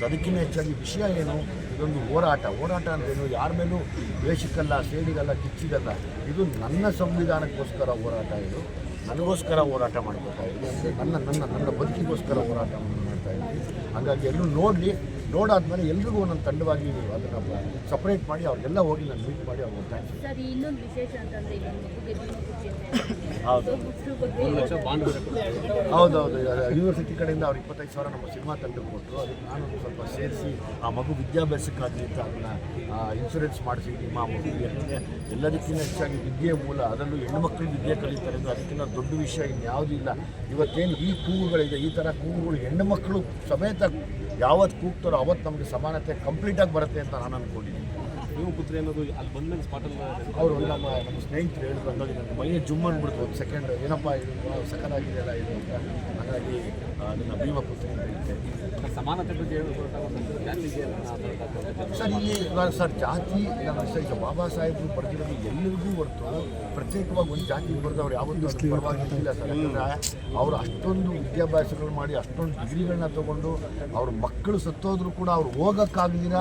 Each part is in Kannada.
ಅದಕ್ಕಿಂತ ಹೆಚ್ಚಾಗಿ ವಿಷಯ ಏನು, ಇದೊಂದು ಹೋರಾಟ ಅಂದ್ರೇನು, ಯಾರ ಮೇಲೂ ದ್ವೇಷಕ್ಕಲ್ಲ, ಸೇಡಿಗಲ್ಲ, ಕಿಚ್ಚಿಗಲ್ಲ. ಇದು ನನ್ನ ಸಂವಿಧಾನಕ್ಕೋಸ್ಕರ ಹೋರಾಟ, ಇದು ನನಗೋಸ್ಕರ ಹೋರಾಟ ಮಾಡಬೇಕಾಗಿದೆ, ಅಂದರೆ ನನ್ನ ಬದುಕಿಗೋಸ್ಕರ ಹೋರಾಟ ಮಾಡ್ತಾ ಇದ್ದೀನಿ. ಹಾಗಾಗಿ ಎಲ್ಲರೂ ನೋಡಾದ್ಮೇಲೆ ಎಲ್ರಿಗೂ ಒಂದೊಂದು ತಂಡವಾಗಿ ಅದನ್ನು ಸಪ್ರೇಟ್ ಮಾಡಿ ಅವ್ರಿಗೆಲ್ಲ ಹೋಗಿ ನಾನು ಮೀಟ್ ಮಾಡಿ ಅವ್ರಿಗೆ ಥ್ಯಾಂಕ್ಸ್. ಸರ್, ಇನ್ನೊಂದು ವಿಶೇಷ ಅಂತಂದರೆ ಹೌದೌದು ಯೂನಿವರ್ಸಿಟಿ ಕಡೆಯಿಂದ ಅವ್ರು 25,000 ನಮ್ಮ ಸಿನಿಮಾ ತಂಡಕ್ಕೆ ಕೊಟ್ಟರು. ಅದಕ್ಕೆ ನಾನು ಸ್ವಲ್ಪ ಸೇರಿಸಿ ಆ ಮಗು ವಿದ್ಯಾಭ್ಯಾಸಕ್ಕಾಗಲಿ ಅಂತ ಅದನ್ನು ಇನ್ಶೂರೆನ್ಸ್ ಮಾಡಿಸಿದ್ದೀನಿ. ಆ ಮಗುವಿಗೆ ಎಲ್ಲದಕ್ಕಿಂತ ಹೆಚ್ಚಾಗಿ ವಿದ್ಯೆ ಮೂಲ, ಅದರಲ್ಲೂ ಹೆಣ್ಣುಮಕ್ಕಳು ವಿದ್ಯೆ ಕಲಿತಾರೆ ಅಂದರೆ ಅದಕ್ಕಿಂತ ದೊಡ್ಡ ವಿಷಯ ಇನ್ಯಾವುದೂ ಇಲ್ಲ. ಇವತ್ತೇನು ಈ ಕೂಗುಗಳಿದೆ, ಈ ಥರ ಕೂಗುಗಳು ಹೆಣ್ಣು ಮಕ್ಕಳು ಸಮೇತ ಯಾವತ್ತು ಕೂಗ್ತಾರೋ ಅವತ್ತು ನಮಗೆ ಸಮಾನತೆ ಕಂಪ್ಲೀಟಾಗಿ ಬರುತ್ತೆ ಅಂತ ನಾನು ಅಂದ್ಕೊಂಡಿದ್ದೀನಿ. ನೀವು ಪುತ್ರಿ ಅನ್ನೋದು ಅಲ್ಲಿ ಬಂದ್ಮೇಲೆ ಸ್ಪಾಟಲ್ಲಿ ಅವರು ನಮ್ಮ ಸ್ನೇಹಿತರು ಹೇಳಿ ಬಂದಾಗ ನನಗೆ ಮೈಯೇ ಜುಮ್ ಅಂದ್ಬಿಡ್ತು. ಒಂದು ಸೆಕೆಂಡ್, ಏನಪ್ಪ ಇದು ಸಕಲಾಗಿದೆಯಲ್ಲ ಇದು ಅಂತ. ಹಾಗಾಗಿ ಅದನ್ನು ಭೀಮಪುತ್ರಿ ಅಂತ ಹೇಳ್ತೇನೆ. ಸಮಾನತೆ ಬಗ್ಗೆ ಸರ್, ಇಲ್ಲಿ ಸರ್ ಜಾತಿ ಈಗ ಬಾಬಾ ಸಾಹೇಬರು ಬರೆದಿರೋದು ಎಲ್ಲರಿಗೂ ಹೊರತು ಪ್ರತ್ಯೇಕವಾಗಿ ಒಂದು ಜಾತಿ ಬರೆದವ್ರು ಯಾವತ್ತೂ ಪರವಾಗಿಲ್ಲ ಸರ್. ಯಾಕಂದರೆ ಅವರು ಅಷ್ಟೊಂದು ವಿದ್ಯಾಭ್ಯಾಸಗಳು ಮಾಡಿ ಅಷ್ಟೊಂದು ಡಿಗ್ರಿಗಳನ್ನ ತೊಗೊಂಡು ಅವ್ರ ಮಕ್ಕಳು ಸತ್ತೋದ್ರೂ ಕೂಡ ಅವ್ರು ಹೋಗೋಕ್ಕಾಗದಿರ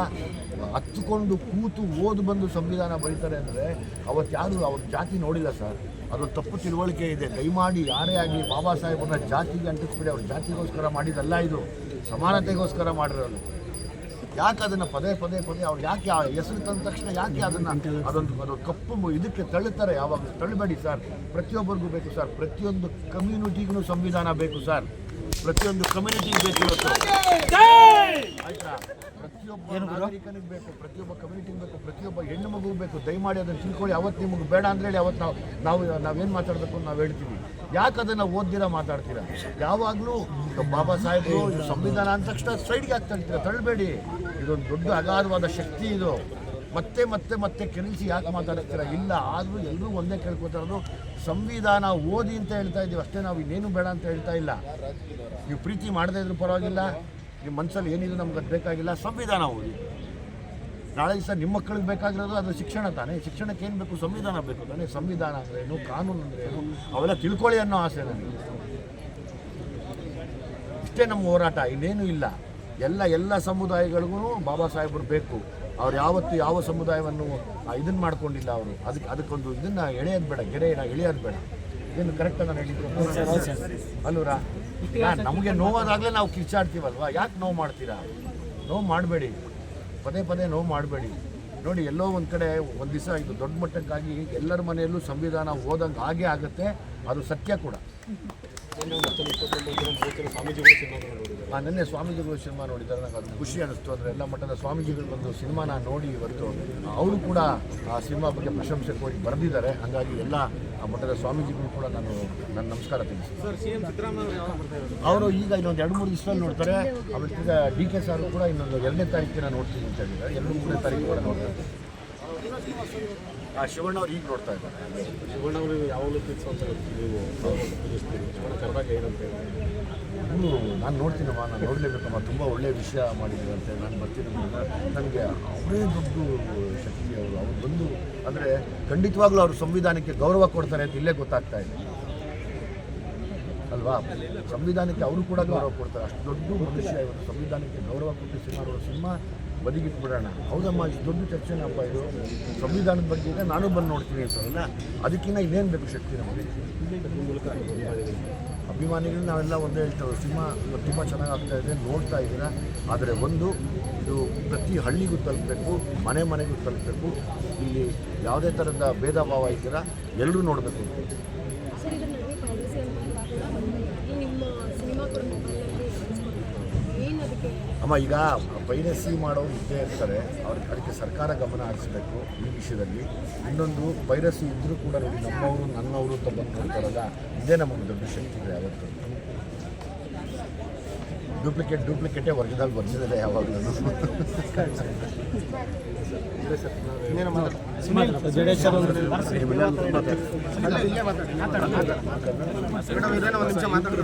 ಹತ್ತುಕೊಂಡು ಕೂತು ಓದು ಬಂದು ಸಂವಿಧಾನ ಬರೀತಾರೆ ಅಂದರೆ ಅವತ್ತು ಯಾರು ಅವ್ರ ಜಾತಿ ನೋಡಿಲ್ಲ ಸರ್. ಅದೊಂದು ತಪ್ಪು ತಿಳುವಳಿಕೆ ಇದೆ. ದಯಮಾಡಿ ಯಾರೇ ಆಗಲಿ ಬಾಬಾ ಸಾಹೇಬ್ರನ್ನ ಜಾತಿಗೆ ಅಂಟಿಸ್ಬಿಡಿ. ಅವ್ರ ಜಾತಿಗೋಸ್ಕರ ಮಾಡಿದ್ದಲ್ಲ, ಇದು ಸಮಾನತೆಗೋಸ್ಕರ ಮಾಡಿರೋದು. ಯಾಕೆ ಅದನ್ನು ಪದೇ ಅವ್ರು ಯಾಕೆ ಆ ಹೆಸರು ತಂದ ತಕ್ಷಣ ಯಾಕೆ ಅದೊಂದು ಕಪ್ಪು ಇದಕ್ಕೆ ತಳ್ಳುತ್ತಾರೆ? ಯಾವಾಗ ತಳ್ಳಬೇಡಿ ಸರ್. ಪ್ರತಿಯೊಬ್ಬರಿಗೂ ಬೇಕು ಸರ್, ಪ್ರತಿಯೊಂದು ಕಮ್ಯುನಿಟಿಗೂ ಸಂವಿಧಾನ ಬೇಕು ಸರ್, ಪ್ರತಿಯೊಂದು ಕಮ್ಯುನಿಟಿಗೆ ಬೇಕು ಇವತ್ತು, ಆಯ್ತಾ? ಪ್ರತಿಯೊಬ್ಬ ನಾಗರಿಕನಿಗೆ ಬೇಕು, ಪ್ರತಿಯೊಬ್ಬ ಕಮ್ಯುನಿಟಿಗೆ ಬೇಕು, ಪ್ರತಿಯೊಬ್ಬ ಹೆಣ್ಣು ಮಗುಗೆ ಬೇಕು. ದಯಮಾಡಿ ಅದನ್ನು ತಿಳ್ಕೊಳ್ಳಿ. ಅವತ್ತು ನಿಮಗೆ ಬೇಡ ಅಂದ್ರೇಳಿ ಅವತ್ತು ನಾವೇನು ಮಾತಾಡಬೇಕು ಅಂತ ನಾವು ಹೇಳ್ತೀವಿ. ಯಾಕೆ ಅದನ್ನು ಓದ್ದಿರ ಮಾತಾಡ್ತೀರಾ? ಯಾವಾಗಲೂ ಬಾಬಾ ಸಾಹೇಬರು ಸಂವಿಧಾನ ಅಂದ ತಕ್ಷಣ ಸೈಡ್ಗೆ ಆಗ್ತಾ ತಳ್ಳಬೇಡಿ. ಇದೊಂದು ದೊಡ್ಡ ಅಗಾಧವಾದ ಶಕ್ತಿ ಇದು. ಮತ್ತೆ ಕೆರಳಿಸಿ ಯಾಕೆ ಮಾತಾಡ್ತೀರಾ? ಇಲ್ಲ, ಆದರೂ ಎಲ್ಲರೂ ಒಂದೇ ಕೇಳ್ಕೊತಾರದು, ಸಂವಿಧಾನ ಓದಿ ಅಂತ ಹೇಳ್ತಾ ಇದ್ದೀವಿ ಅಷ್ಟೇ. ನಾವು ಇನ್ನೇನು ಬೇಡ ಅಂತ ಹೇಳ್ತಾ ಇಲ್ಲ. ನೀವು ಪ್ರೀತಿ ಮಾಡದೇ ಇದ್ರೂ ಪರವಾಗಿಲ್ಲ, ನಿಮ್ಮ ಮನಸ್ಸಲ್ಲಿ ಏನಿದೆ ನಮ್ಗೆ ಅದು ಬೇಕಾಗಿಲ್ಲ, ಸಂವಿಧಾನ ಓದಿ. ನಾಳೆ ದಿವಸ ನಿಮ್ಮ ಮಕ್ಕಳಿಗೆ ಬೇಕಾಗಿರೋದು ಅದು ಶಿಕ್ಷಣ ತಾನೇ. ಶಿಕ್ಷಣಕ್ಕೆ ಏನು ಬೇಕು? ಸಂವಿಧಾನ ಬೇಕು ತಾನೇ. ಸಂವಿಧಾನ ಅಂದರೆ ಏನು, ಕಾನೂನು ಅಂದರೆ ಏನು, ಅವೆಲ್ಲ ತಿಳ್ಕೊಳ್ಳಿ ಅನ್ನೋ ಆಸೆ ನನಗೆ. ಇಷ್ಟೇ ನಮ್ಮ ಹೋರಾಟ, ಇನ್ನೇನು ಇಲ್ಲ. ಎಲ್ಲ ಸಮುದಾಯಗಳಿಗೂ ಬಾಬಾ ಸಾಹೇಬರು ಬೇಕು. ಅವ್ರು ಯಾವತ್ತು ಯಾವ ಸಮುದಾಯವನ್ನು ಇದನ್ನು ಮಾಡ್ಕೊಂಡಿಲ್ಲ. ಅವರು ಅದಕ್ಕೊಂದು ಇದನ್ನು ಎಳೆಯೋದು ಬೇಡ, ಗೆರೆಯನ್ನು ಎಳೆಯೋದು ಬೇಡ. ಏನು ಕರೆಕ್ಟಾಗಿ ನಾನು ಹೇಳಿದ್ರು ಅಲ್ಲೂರಾ? ನಮಗೆ ನೋವಾದಾಗಲೇ ನಾವು ಕಿರ್ಚಾಡ್ತೀವಲ್ವ, ಯಾಕೆ ನೋವು ಮಾಡ್ತೀರಾ? ನೋವು ಮಾಡಬೇಡಿ, ಪದೇ ನೋವು ಮಾಡಬೇಡಿ. ನೋಡಿ, ಎಲ್ಲೋ ಒಂದು ಕಡೆ ಒಂದು ದಿವಸ ಇದು ದೊಡ್ಡ ಮಟ್ಟಕ್ಕಾಗಿ ಎಲ್ಲರ ಮನೆಯಲ್ಲೂ ಸಂವಿಧಾನ ಓದಂಗೆ ಆಗೇ ಆಗುತ್ತೆ. ಅದು ಸತ್ಯ ಕೂಡ. ನಿನ್ನೆ ಸ್ವಾಮೀಜಿಗಳು ಸಿನಿಮಾ ನೋಡಿದ್ದಾರೆ. ನನಗೆ ಅದು ಖುಷಿ ಅನ್ನಿಸ್ತು. ಅಂದರೆ ಎಲ್ಲ ಮಟ್ಟದ ಸ್ವಾಮೀಜಿಗಳು ಬಂದು ಸಿನಿಮಾನ ನೋಡಿ ಇವತ್ತು ಅವರು ಕೂಡ ಆ ಸಿನಿಮಾ ಬಗ್ಗೆ ಪ್ರಶಂಸೆ ಕೋರಿ ಬರೆದಿದ್ದಾರೆ. ಹಾಗಾಗಿ ಎಲ್ಲ ಆ ಮಟ್ಟದ ಸ್ವಾಮೀಜಿಗಳು ಕೂಡ ನನ್ನ ನಮಸ್ಕಾರ ತಿಳಿಸ್ತೀನಿ. ಅವರು ಈಗ ಇನ್ನೊಂದು 2-3 ದಿವಸದಲ್ಲಿ ನೋಡ್ತಾರೆ. ಆಮೇಲೆ ಈಗ DK ಸಾರು ಕೂಡ ಇನ್ನೊಂದು 2ನೇ ತಾರೀಕಿನ ನೋಡ್ತೀನಿ ಅಂತ ಹೇಳಿದ್ದಾರೆ. 2-3ನೇ ತಾರೀಕು ಕೂಡ ನೋಡ್ತಾರೆ. ಶಿವಣ್ಣ ಅವ್ರು ಈಗ ನೋಡ್ತಾ ಇದ್ದಾರೆ. ಶಿವಣ್ಣ ಅವರು ಯಾವಾಗಲೂ ತಿಳಿಸುವಂತ ನೀವು ಕರೆದಾಗ ಏನಂತ ನಾನು ನೋಡ್ತೀನಮ್ಮ, ನಾನು ನೋಡಲೇಬೇಕಮ್ಮ, ತುಂಬ ಒಳ್ಳೆಯ ವಿಷಯ ಮಾಡಿದ್ರು ಅಂತ ನಾನು ಬರ್ತೀನಿ. ನನಗೆ ಅವರೇ ದೊಡ್ಡ ಶಕ್ತಿ. ಅವ್ರು ಬಂದು ಅಂದರೆ ಖಂಡಿತವಾಗ್ಲೂ ಅವರು ಸಂವಿಧಾನಕ್ಕೆ ಗೌರವ ಕೊಡ್ತಾರೆ ಅಂತ ಇಲ್ಲೇ ಗೊತ್ತಾಗ್ತಾ ಇದೆ ಅಲ್ವಾ? ಸಂವಿಧಾನಕ್ಕೆ ಅವರು ಕೂಡ ಗೌರವ ಕೊಡ್ತಾರೆ. ಅಷ್ಟು ದೊಡ್ಡ ಮನುಷ್ಯ ಇವತ್ತು ಸಂವಿಧಾನಕ್ಕೆ ಗೌರವ ಕೊಟ್ಟು ಸಿನಿಮಾ ಬದಿಗಿಟ್ಟು ಬಿಡೋಣ. ಹೌದಮ್ಮ, ಇಷ್ಟು ದೊಡ್ಡ ಚರ್ಚೆನಪ್ಪ ಇದು. ಸಂವಿಧಾನದ ಬಗ್ಗೆ ಇದೆ, ನಾನು ಬಂದು ನೋಡ್ತೀನಿ ಅಂತಲ್ಲ. ಅದಕ್ಕಿಂತ ಇನ್ನೇನು ಬೇಕು ಶಕ್ತಿ ನಮಗೆ? ಅಭಿಮಾನಿಗಳು ನಾವೆಲ್ಲ ಒಂದೇ ಹೇಳ್ತೇವೆ, ಸಿನಿಮಾ ತುಂಬ ಚೆನ್ನಾಗಿ ಆಗ್ತಾಯಿದೆ, ನೋಡ್ತಾ ಇದ್ದೀರಾ. ಆದರೆ ಇದು ಪ್ರತಿ ಹಳ್ಳಿಗೂ ತಲುಪಬೇಕು, ಮನೆಗೂ ತಲುಪಬೇಕು. ಇಲ್ಲಿ ಯಾವುದೇ ಥರದ ಭೇದ ಭಾವ ಇದ್ದೀರಾ, ಎಲ್ಲರೂ ನೋಡಬೇಕು. ಅಮ್ಮ, ಈಗ ಪೈರಸಿ ಮಾಡೋರು ಇದ್ದೇ ಇರ್ತಾರೆ. ಅದಕ್ಕೆ ಸರ್ಕಾರ ಗಮನ ಹರಿಸಬೇಕು ಈ ವಿಷಯದಲ್ಲಿ. ಇನ್ನೊಂದು, ಪೈರಸಿ ಇದ್ದರೂ ಕೂಡ ನೋಡಿ ನಮ್ಮವರು ನನ್ನವರು ಅಂತ ಬಂದು ನೋಡ್ತಾರಲ್ಲ, ಇದೇ ನಮಗೆ ದೊಡ್ಡ ಶಕ್ತಿ ಇದೆ. ಯಾವತ್ತು ಡೂಪ್ಲಿಕೇಟೇ ಒರಿಜಿನಲ್ ಬರ್ತಿದೆ ಯಾವಾಗಲೂ.